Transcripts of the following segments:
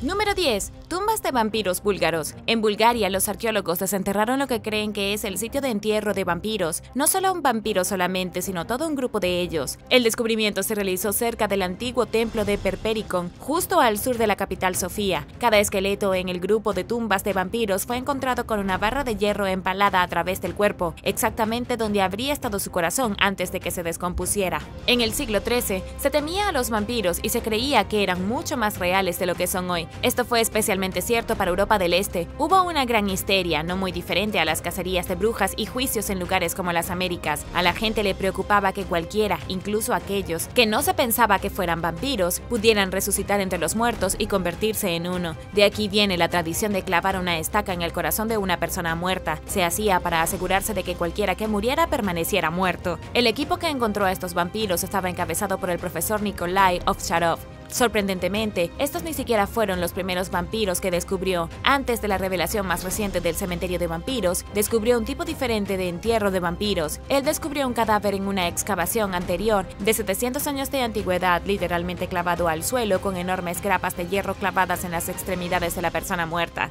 Número 10. Tumbas de vampiros búlgaros. En Bulgaria, los arqueólogos desenterraron lo que creen que es el sitio de entierro de vampiros. No solo un vampiro solamente, sino todo un grupo de ellos. El descubrimiento se realizó cerca del antiguo templo de Perpericon, justo al sur de la capital Sofía. Cada esqueleto en el grupo de tumbas de vampiros fue encontrado con una barra de hierro empalada a través del cuerpo, exactamente donde habría estado su corazón antes de que se descompusiera. En el siglo XIII, se temía a los vampiros y se creía que eran mucho más reales de lo que son hoy. Esto fue especialmente cierto para Europa del Este. Hubo una gran histeria, no muy diferente a las cacerías de brujas y juicios en lugares como las Américas. A la gente le preocupaba que cualquiera, incluso aquellos que no se pensaba que fueran vampiros, pudieran resucitar entre los muertos y convertirse en uno. De aquí viene la tradición de clavar una estaca en el corazón de una persona muerta. Se hacía para asegurarse de que cualquiera que muriera permaneciera muerto. El equipo que encontró a estos vampiros estaba encabezado por el profesor Nikolai Ovcharov. Sorprendentemente, estos ni siquiera fueron los primeros vampiros que descubrió. Antes de la revelación más reciente del cementerio de vampiros, descubrió un tipo diferente de entierro de vampiros. Él descubrió un cadáver en una excavación anterior de 700 años de antigüedad, literalmente clavado al suelo con enormes grapas de hierro clavadas en las extremidades de la persona muerta.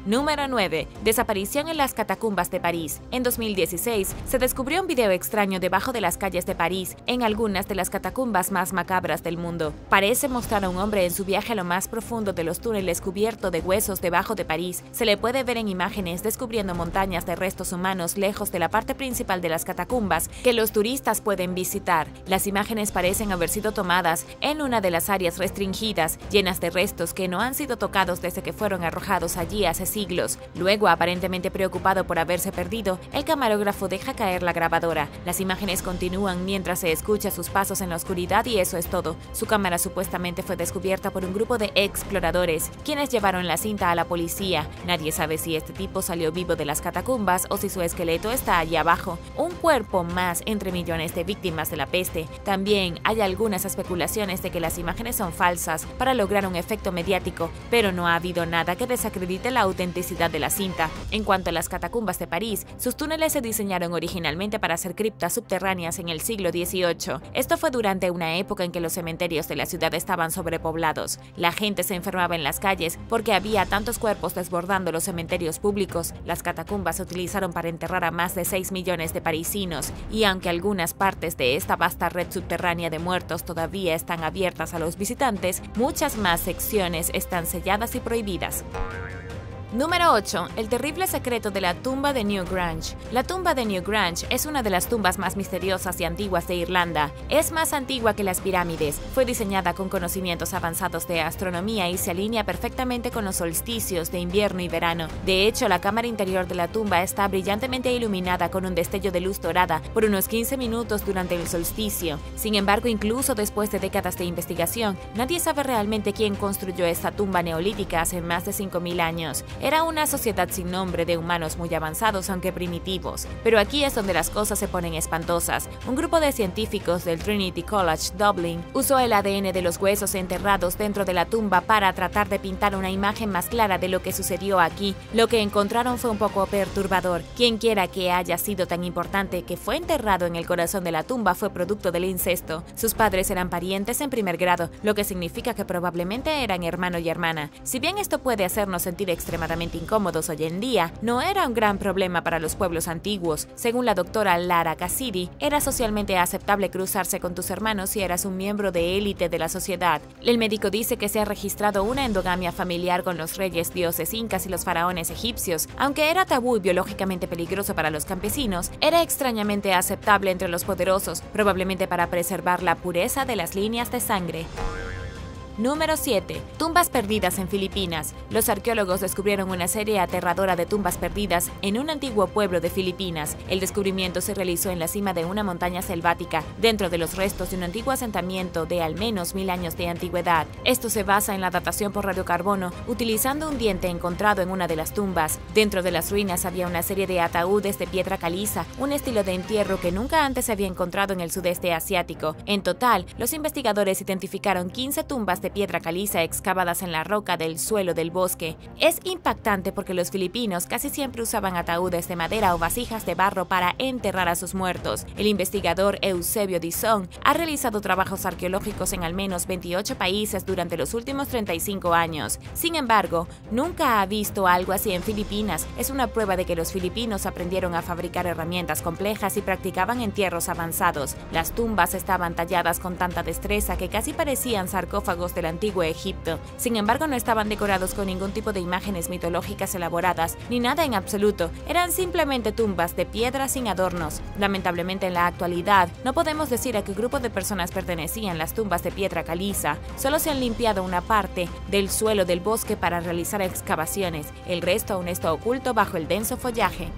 Número 9. Desaparición en las catacumbas de París. En 2016, se descubrió un video extraño debajo de las calles de París, en algunas de las catacumbas más macabras del mundo. Parece mostrar a un hombre en su viaje a lo más profundo de los túneles cubierto de huesos debajo de París. Se le puede ver en imágenes descubriendo montañas de restos humanos lejos de la parte principal de las catacumbas que los turistas pueden visitar. Las imágenes parecen haber sido tomadas en una de las áreas restringidas, llenas de restos que no han sido tocados desde que fueron arrojados allí hace siglos. Luego, aparentemente preocupado por haberse perdido, el camarógrafo deja caer la grabadora. Las imágenes continúan mientras se escucha sus pasos en la oscuridad y eso es todo. Su cámara supuestamente fue descubierta por un grupo de exploradores, quienes llevaron la cinta a la policía. Nadie sabe si este tipo salió vivo de las catacumbas o si su esqueleto está allí abajo. Un cuerpo más entre millones de víctimas de la peste. También hay algunas especulaciones de que las imágenes son falsas para lograr un efecto mediático, pero no ha habido nada que desacredite la autenticidad de la cinta. En cuanto a las catacumbas de París, sus túneles se diseñaron originalmente para ser criptas subterráneas en el siglo XVIII. Esto fue durante una época en que los cementerios de la ciudad estaban sobrepoblados. La gente se enfermaba en las calles porque había tantos cuerpos desbordando los cementerios públicos. Las catacumbas se utilizaron para enterrar a más de 6 millones de parisinos, y aunque algunas partes de esta vasta red subterránea de muertos todavía están abiertas a los visitantes, muchas más secciones están selladas y prohibidas. Número 8. El terrible secreto de la tumba de Newgrange. La tumba de Newgrange es una de las tumbas más misteriosas y antiguas de Irlanda. Es más antigua que las pirámides. Fue diseñada con conocimientos avanzados de astronomía y se alinea perfectamente con los solsticios de invierno y verano. De hecho, la cámara interior de la tumba está brillantemente iluminada con un destello de luz dorada por unos 15 minutos durante el solsticio. Sin embargo, incluso después de décadas de investigación, nadie sabe realmente quién construyó esta tumba neolítica hace más de 5.000 años. Era una sociedad sin nombre de humanos muy avanzados aunque primitivos. Pero aquí es donde las cosas se ponen espantosas. Un grupo de científicos del Trinity College Dublin usó el ADN de los huesos enterrados dentro de la tumba para tratar de pintar una imagen más clara de lo que sucedió aquí. Lo que encontraron fue un poco perturbador. Quienquiera que haya sido tan importante que fue enterrado en el corazón de la tumba fue producto del incesto. Sus padres eran parientes en primer grado, lo que significa que probablemente eran hermano y hermana. Si bien esto puede hacernos sentir extremadamente incómodos hoy en día, no era un gran problema para los pueblos antiguos. Según la doctora Lara Cassidy, era socialmente aceptable cruzarse con tus hermanos si eras un miembro de élite de la sociedad. El médico dice que se ha registrado una endogamia familiar con los reyes, dioses incas y los faraones egipcios. Aunque era tabú y biológicamente peligroso para los campesinos, era extrañamente aceptable entre los poderosos, probablemente para preservar la pureza de las líneas de sangre. Número 7. Tumbas perdidas en Filipinas. Los arqueólogos descubrieron una serie aterradora de tumbas perdidas en un antiguo pueblo de Filipinas. El descubrimiento se realizó en la cima de una montaña selvática, dentro de los restos de un antiguo asentamiento de al menos 1000 años de antigüedad. Esto se basa en la datación por radiocarbono, utilizando un diente encontrado en una de las tumbas. Dentro de las ruinas había una serie de ataúdes de piedra caliza, un estilo de entierro que nunca antes se había encontrado en el sudeste asiático. En total, los investigadores identificaron 15 tumbas de piedra caliza excavadas en la roca del suelo del bosque. Es impactante porque los filipinos casi siempre usaban ataúdes de madera o vasijas de barro para enterrar a sus muertos. El investigador Eusebio Dizon ha realizado trabajos arqueológicos en al menos 28 países durante los últimos 35 años. Sin embargo, nunca ha visto algo así en Filipinas. Es una prueba de que los filipinos aprendieron a fabricar herramientas complejas y practicaban entierros avanzados. Las tumbas estaban talladas con tanta destreza que casi parecían sarcófagos del antiguo Egipto. Sin embargo, no estaban decorados con ningún tipo de imágenes mitológicas elaboradas, ni nada en absoluto. Eran simplemente tumbas de piedra sin adornos. Lamentablemente, en la actualidad, no podemos decir a qué grupo de personas pertenecían las tumbas de piedra caliza. Solo se han limpiado una parte del suelo del bosque para realizar excavaciones. El resto aún está oculto bajo el denso follaje.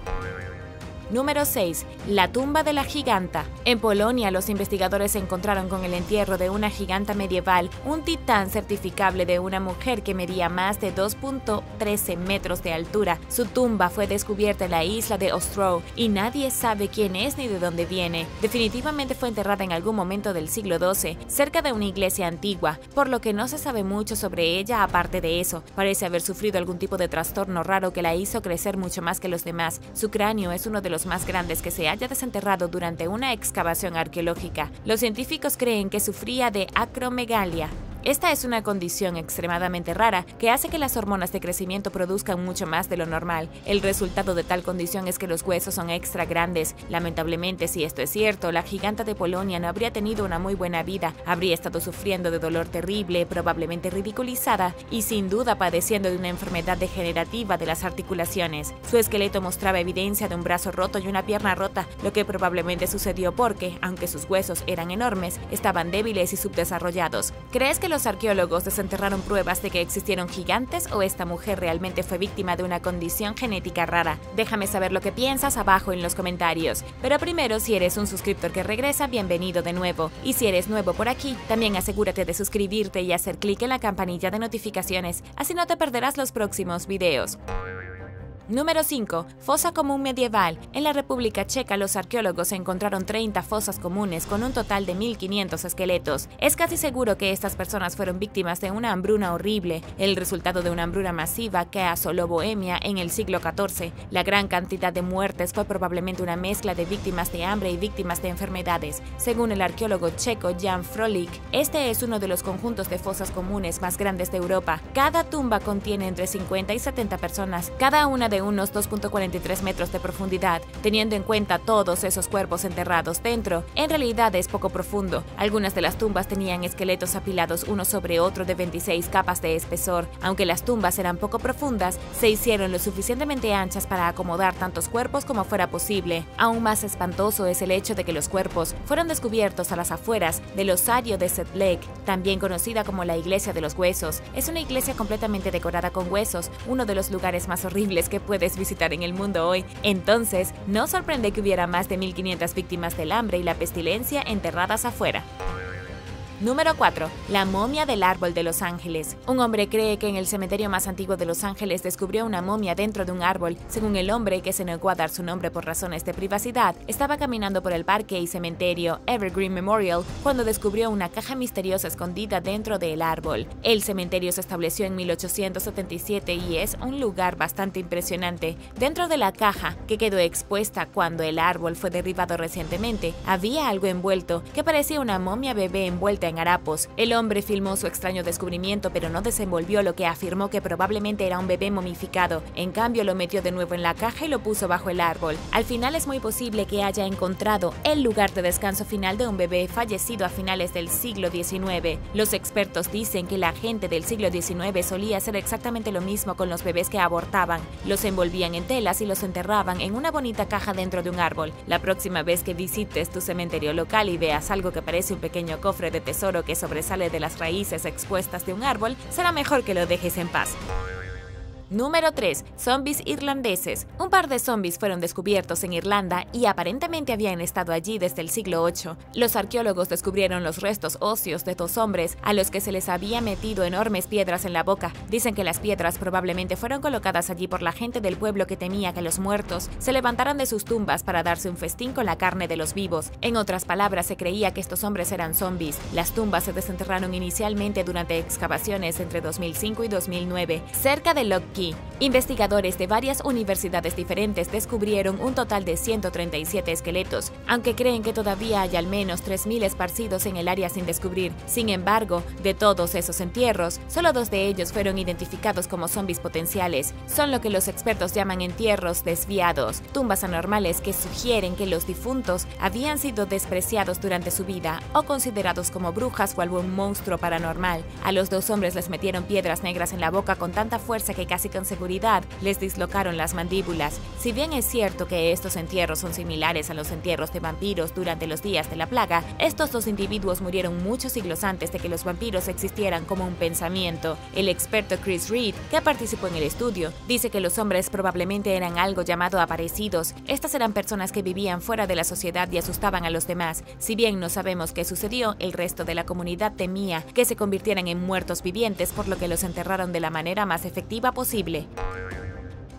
Número 6. La tumba de la giganta. En Polonia, los investigadores se encontraron con el entierro de una giganta medieval, un titán certificable de una mujer que medía más de 2.13 metros de altura. Su tumba fue descubierta en la isla de Ostrow y nadie sabe quién es ni de dónde viene. Definitivamente fue enterrada en algún momento del siglo XII, cerca de una iglesia antigua, por lo que no se sabe mucho sobre ella aparte de eso. Parece haber sufrido algún tipo de trastorno raro que la hizo crecer mucho más que los demás. Su cráneo es uno de los más grandes que se haya desenterrado durante una excavación arqueológica. Los científicos creen que sufría de acromegalia. Esta es una condición extremadamente rara que hace que las hormonas de crecimiento produzcan mucho más de lo normal. El resultado de tal condición es que los huesos son extra grandes. Lamentablemente, si esto es cierto, la giganta de Polonia no habría tenido una muy buena vida. Habría estado sufriendo de dolor terrible, probablemente ridiculizada y sin duda padeciendo de una enfermedad degenerativa de las articulaciones. Su esqueleto mostraba evidencia de un brazo roto y una pierna rota, lo que probablemente sucedió porque, aunque sus huesos eran enormes, estaban débiles y subdesarrollados. ¿Crees que los arqueólogos desenterraron pruebas de que existieron gigantes o esta mujer realmente fue víctima de una condición genética rara? Déjame saber lo que piensas abajo en los comentarios. Pero primero, si eres un suscriptor que regresa, bienvenido de nuevo. Y si eres nuevo por aquí, también asegúrate de suscribirte y hacer clic en la campanilla de notificaciones, así no te perderás los próximos videos. Número 5. Fosa común medieval. En la República Checa, los arqueólogos encontraron 30 fosas comunes con un total de 1.500 esqueletos. Es casi seguro que estas personas fueron víctimas de una hambruna horrible, el resultado de una hambruna masiva que asoló Bohemia en el siglo XIV. La gran cantidad de muertes fue probablemente una mezcla de víctimas de hambre y víctimas de enfermedades. Según el arqueólogo checo Jan Frolik, este es uno de los conjuntos de fosas comunes más grandes de Europa. Cada tumba contiene entre 50 y 70 personas, cada una de unos 2.43 metros de profundidad. Teniendo en cuenta todos esos cuerpos enterrados dentro, en realidad es poco profundo. Algunas de las tumbas tenían esqueletos apilados uno sobre otro de 26 capas de espesor. Aunque las tumbas eran poco profundas, se hicieron lo suficientemente anchas para acomodar tantos cuerpos como fuera posible. Aún más espantoso es el hecho de que los cuerpos fueron descubiertos a las afueras del osario de Sedlec, también conocida como la Iglesia de los Huesos. Es una iglesia completamente decorada con huesos, uno de los lugares más horribles que puedes visitar en el mundo hoy. Entonces, no sorprende que hubiera más de 1.500 víctimas del hambre y la pestilencia enterradas afuera. Número 4. La momia del árbol de Los Ángeles. Un hombre cree que en el cementerio más antiguo de Los Ángeles descubrió una momia dentro de un árbol. Según el hombre, que se negó a dar su nombre por razones de privacidad, estaba caminando por el parque y cementerio Evergreen Memorial cuando descubrió una caja misteriosa escondida dentro del árbol. El cementerio se estableció en 1877 y es un lugar bastante impresionante. Dentro de la caja, que quedó expuesta cuando el árbol fue derribado recientemente, había algo envuelto que parecía una momia bebé envuelta en harapos. El hombre filmó su extraño descubrimiento, pero no desenvolvió lo que afirmó que probablemente era un bebé momificado. En cambio, lo metió de nuevo en la caja y lo puso bajo el árbol. Al final es muy posible que haya encontrado el lugar de descanso final de un bebé fallecido a finales del siglo XIX. Los expertos dicen que la gente del siglo XIX solía hacer exactamente lo mismo con los bebés que abortaban. Los envolvían en telas y los enterraban en una bonita caja dentro de un árbol. La próxima vez que visites tu cementerio local y veas algo que parece un pequeño cofre de tesoro que sobresale de las raíces expuestas de un árbol, será mejor que lo dejes en paz. Número 3. Zombies irlandeses. Un par de zombies fueron descubiertos en Irlanda y aparentemente habían estado allí desde el siglo VIII. Los arqueólogos descubrieron los restos óseos de 2 hombres a los que se les había metido enormes piedras en la boca. Dicen que las piedras probablemente fueron colocadas allí por la gente del pueblo que temía que los muertos se levantaran de sus tumbas para darse un festín con la carne de los vivos. En otras palabras, se creía que estos hombres eran zombies. Las tumbas se desenterraron inicialmente durante excavaciones entre 2005 y 2009, cerca de Loch Key. Investigadores de varias universidades diferentes descubrieron un total de 137 esqueletos, aunque creen que todavía hay al menos 3.000 esparcidos en el área sin descubrir. Sin embargo, de todos esos entierros, solo 2 de ellos fueron identificados como zombies potenciales. Son lo que los expertos llaman entierros desviados, tumbas anormales que sugieren que los difuntos habían sido despreciados durante su vida o considerados como brujas o algún monstruo paranormal. A los 2 hombres les metieron piedras negras en la boca con tanta fuerza que casi con seguridad les dislocaron las mandíbulas. Si bien es cierto que estos entierros son similares a los entierros de vampiros durante los días de la plaga, estos 2 individuos murieron muchos siglos antes de que los vampiros existieran como un pensamiento. El experto Chris Reed, que participó en el estudio, dice que los hombres probablemente eran algo llamado aparecidos. Estas eran personas que vivían fuera de la sociedad y asustaban a los demás. Si bien no sabemos qué sucedió, el resto de la comunidad temía que se convirtieran en muertos vivientes, por lo que los enterraron de la manera más efectiva posible.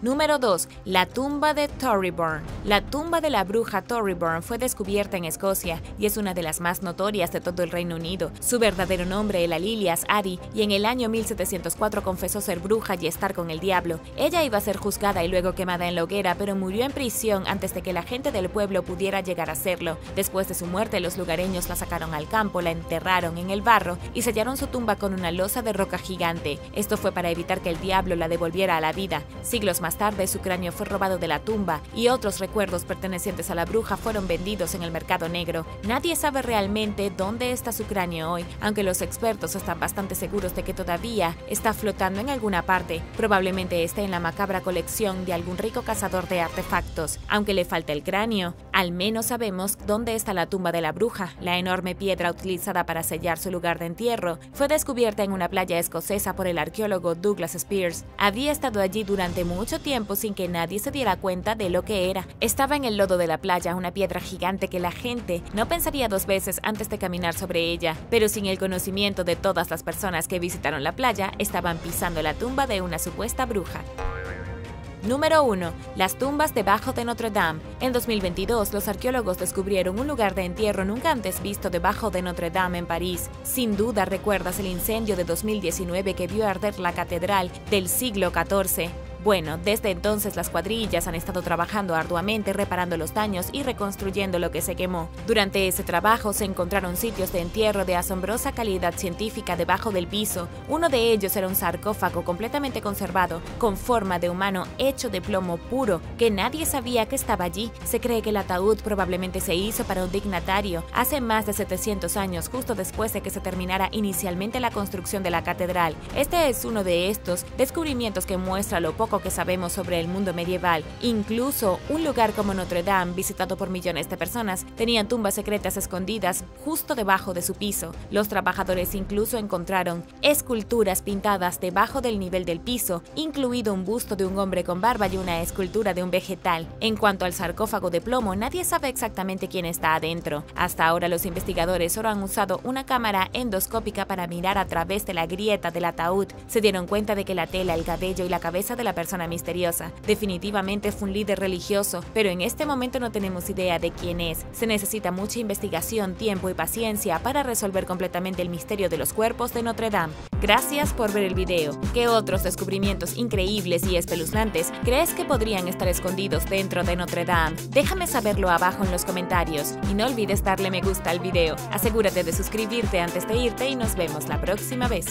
Número 2. La tumba de Thorryburn. La tumba de la bruja Thorryburn fue descubierta en Escocia y es una de las más notorias de todo el Reino Unido. Su verdadero nombre era Lilias Ari y en el año 1704 confesó ser bruja y estar con el diablo. Ella iba a ser juzgada y luego quemada en la hoguera, pero murió en prisión antes de que la gente del pueblo pudiera llegar a hacerlo. Después de su muerte, los lugareños la sacaron al campo, la enterraron en el barro y sellaron su tumba con una losa de roca gigante. Esto fue para evitar que el diablo la devolviera a la vida. Siglos más tarde, su cráneo fue robado de la tumba y otros recuerdos pertenecientes a la bruja fueron vendidos en el mercado negro. Nadie sabe realmente dónde está su cráneo hoy, aunque los expertos están bastante seguros de que todavía está flotando en alguna parte. Probablemente esté en la macabra colección de algún rico cazador de artefactos. Aunque le falta el cráneo, al menos sabemos dónde está la tumba de la bruja. La enorme piedra utilizada para sellar su lugar de entierro fue descubierta en una playa escocesa por el arqueólogo Douglas Spears. Había estado allí durante mucho tiempo sin que nadie se diera cuenta de lo que era. Estaba en el lodo de la playa, una piedra gigante que la gente no pensaría 2 veces antes de caminar sobre ella, pero sin el conocimiento de todas las personas que visitaron la playa, estaban pisando la tumba de una supuesta bruja. Número 1. Las tumbas debajo de Notre Dame. En 2022, los arqueólogos descubrieron un lugar de entierro nunca antes visto debajo de Notre Dame en París. Sin duda recuerdas el incendio de 2019 que vio arder la catedral del siglo XIV. Bueno, desde entonces las cuadrillas han estado trabajando arduamente reparando los daños y reconstruyendo lo que se quemó. Durante ese trabajo se encontraron sitios de entierro de asombrosa calidad científica debajo del piso. Uno de ellos era un sarcófago completamente conservado, con forma de humano hecho de plomo puro, que nadie sabía que estaba allí. Se cree que el ataúd probablemente se hizo para un dignatario hace más de 700 años, justo después de que se terminara inicialmente la construcción de la catedral. Este es uno de estos descubrimientos que muestra lo poco que sabemos sobre el mundo medieval. Incluso un lugar como Notre Dame, visitado por millones de personas, tenían tumbas secretas escondidas justo debajo de su piso. Los trabajadores incluso encontraron esculturas pintadas debajo del nivel del piso, incluido un busto de un hombre con barba y una escultura de un vegetal. En cuanto al sarcófago de plomo, nadie sabe exactamente quién está adentro. Hasta ahora los investigadores solo han usado una cámara endoscópica para mirar a través de la grieta del ataúd. Se dieron cuenta de que la tela, el cabello y la cabeza de la persona misteriosa definitivamente fue un líder religioso, pero en este momento no tenemos idea de quién es. Se necesita mucha investigación, tiempo y paciencia para resolver completamente el misterio de los cuerpos de Notre Dame. Gracias por ver el video. ¿Qué otros descubrimientos increíbles y espeluznantes crees que podrían estar escondidos dentro de Notre Dame? Déjame saberlo abajo en los comentarios y no olvides darle me gusta al video. Asegúrate de suscribirte antes de irte y nos vemos la próxima vez.